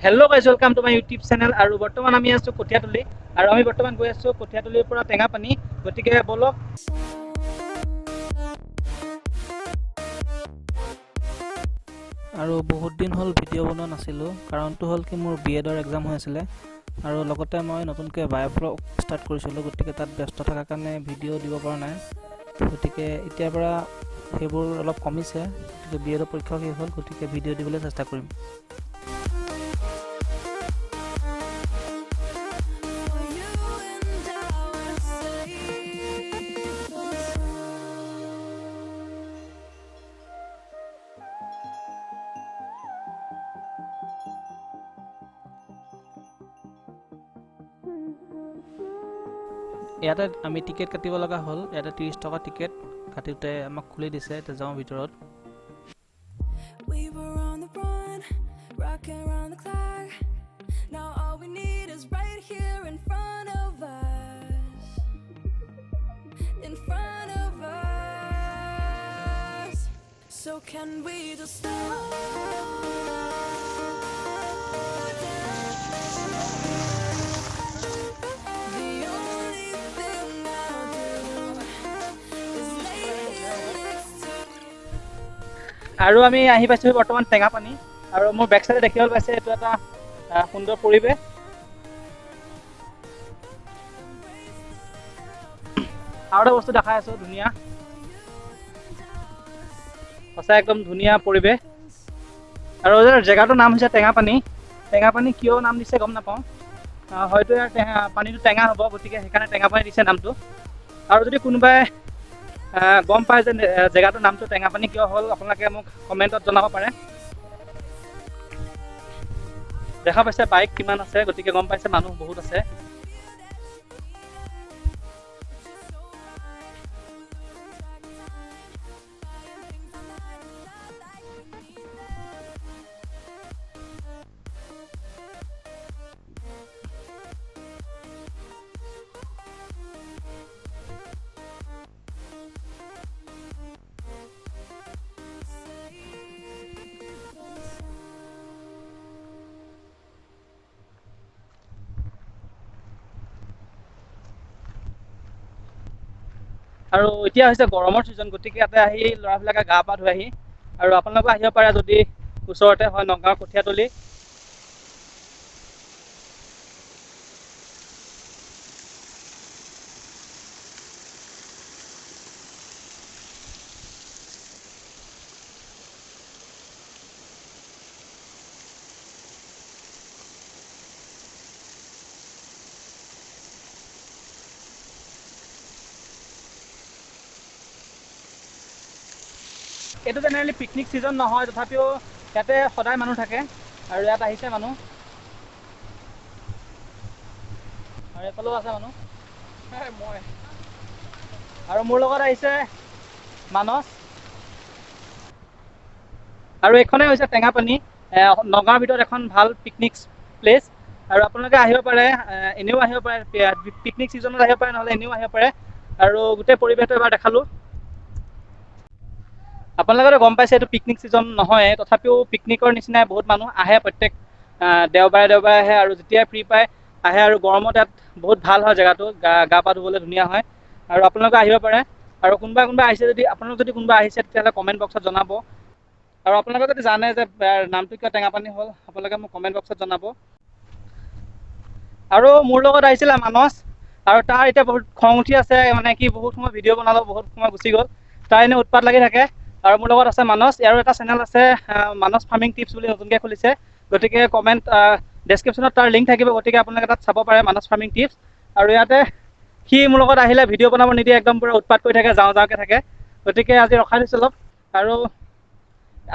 Hello' guys, welcome to my YouTube channel. আৰু বৰ্তমান আমি আছোঁ কঠীয়াতলি, আৰু আমি বৰ্তমান গৈ আছোঁ কঠীয়াতলিৰ পৰা টেঙাপানী। গতিকে বলক। আৰু বহুত দিন হ'ল ভিডিঅ' বনোৱা নাছিলোঁ, কাৰণটো হ'ল কি মোৰ BEdৰ এক্সাম হৈ আছিলে, আৰু লগতে মই নতুনকৈ বায়'ব্লগ ষ্টাৰ্ট কৰিছিলোঁ। গতিকে তাত ব্যস্ত থকাৰ কাৰণে ভিডিঅ' দিব পৰা নাই। গতিকে এতিয়াৰ পৰা সেইবোৰ অলপ কমিছে। গতিকে BEdৰ পৰীক্ষা শেষ হ'ল, গতিকে ভিডিঅ' দিবলৈ চেষ্টা কৰিম। ইয়াতে আমি টিকেট কাটিব লগা হ'ল। ইয়াতে 30 টকা টিকেট কাটোতে আমাক খুলি দিছে। এতিয়া যাওঁ ভিতৰত। So can we just stop? আৰু আমি আহি পাইছোঁ বৰ্তমান টেঙাপানী, আৰু মোৰ বেক চাইডে দেখিবলৈ পাইছে এইটো এটা সুন্দৰ পৰিৱেশ। আৰু এটা বস্তু দেখাই আছোঁ, ধুনীয়া, সঁচা একদম ধুনীয়া পৰিৱেশ। আৰু জেগাটোৰ নাম হৈছে টেঙাপানী। টেঙাপানী কিয় নাম দিছে গম নাপাওঁ, হয়তো ইয়াৰ পানীটো টেঙা হ'ব, গতিকে সেইকাৰণে টেঙাপানী দিছে নামটো। আৰু যদি কোনোবাই গম পায় যে জেগাটোৰ নামটো টেঙাপানী কিয় হ'ল, আপোনালোকে মোক কমেণ্টত জনাব পাৰে। দেখা পাইছে বাইক কিমান আছে, গতিকে গম পাইছে মানুহ বহুত আছে। আৰু এতিয়া হৈছে গৰমৰ ছিজন, গতিকে ইয়াতে আহি ল'ৰাবিলাকে গা পা ধুই আহি, আৰু আপোনালোকে আহিব পাৰে যদি ওচৰতে হয় নগাঁৱৰ কঠীয়াতলি। এইটো জেনেৰেলি পিকনিক ছিজন নহয়, তথাপিও ইয়াতে সদায় মানুহ থাকে, আৰু ইয়াত আহিছে মানুহ, আৰু এইফালেও আছে মানুহ। মই আৰু মোৰ লগত আহিছে মানস। আৰু এইখনেই হৈছে টেঙাপানী, নগাঁৱৰ ভিতৰত এখন ভাল পিকনিক প্লেচ। আৰু আপোনালোকে আহিব পাৰে, এনেও আহিব পাৰে, পিকনিক ছিজনত আহিব পাৰে, নহ'লে এনেও আহিব পাৰে। আৰু গোটেই পৰিৱেশটো এবাৰ দেখালোঁ। আপোনালোকেতো গম পাইছে এইটো পিকনিক ছিজন নহয়, তথাপিও পিকনিকৰ নিচিনাই বহুত মানুহ আহে। প্ৰত্যেক দেওবাৰে দেওবাৰে আহে, আৰু যেতিয়াই ফ্ৰী পায় আহে। আৰু গৰমত ইয়াত বহুত ভাল হয় জেগাটো, গা পা ধুবলৈ ধুনীয়া হয়। আৰু আপোনালোকে আহিব পাৰে। আৰু কোনোবা আহিছে যদি, আপোনালোক যদি কোনোবা আহিছে তেতিয়াহ'লে কমেণ্ট বক্সত জনাব। আৰু আপোনালোকে যদি জানে যে নামটো কিয় টেঙাপানী হ'ল, আপোনালোকে মোক কমেণ্ট বক্সত জনাব। আৰু মোৰ লগত আহিছিলে মানস, আৰু তাৰ এতিয়া বহুত খং উঠি আছে, মানে কি বহুত সময় ভিডিঅ' বনালোঁ, বহুত সময় গুচি গ'ল, তাৰ এনেই উৎপাত লাগি থাকে। আৰু মোৰ লগত আছে মানস, ইয়াৰো এটা চেনেল আছে, মানস ফাৰ্মিং টিপছ বুলি নতুনকৈ খুলিছে। গতিকে ডেছক্ৰিপশ্যনত তাৰ লিংক থাকিব, গতিকে আপোনালোকে তাত চাব পাৰে মানস ফাৰ্মিং টিপছ। আৰু ইয়াতে সি মোৰ লগত আহিলে ভিডিঅ' বনাব নিদিয়ে, একদম পূৰা উৎপাত কৰি থাকে, যাওঁকৈ থাকে। গতিকে আজি ৰখাই দিছোঁ অলপ। আৰু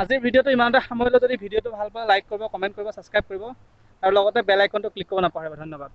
আজিৰ ভিডিঅ'টো ইমানতে সামৰিলোঁ। যদি ভিডিঅ'টো ভাল পায় লাইক কৰিব, কমেণ্ট কৰিব, ছাবস্ক্ৰাইব কৰিব, আৰু লগতে বেল আইকনটো ক্লিক কৰিব নাপাহৰিব। ধন্যবাদ।